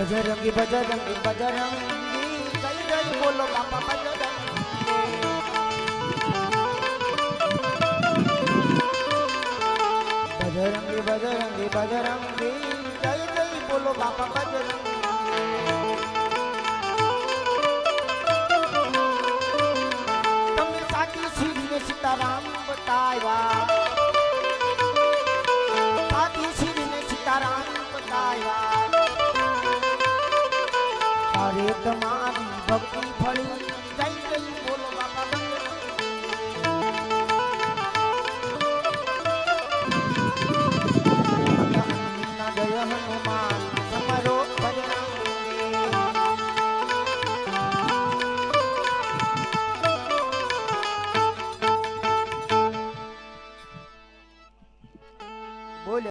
બજરંગી બજરંગી બજરંગી જય જય બોલો બાપા બજરંગી બજરંગી બજરંગી બજરંગી જય જય બોલો બાપા બજરંગી તમે સાચી શ્રી સીતારામ બતાવ્યા સાચી શ્રી સીતારામ બતાવ્યા અરે તમારી ભક્તિ ફળી જય જય બોલો બાપા જય હનુમાન સમરો બોલે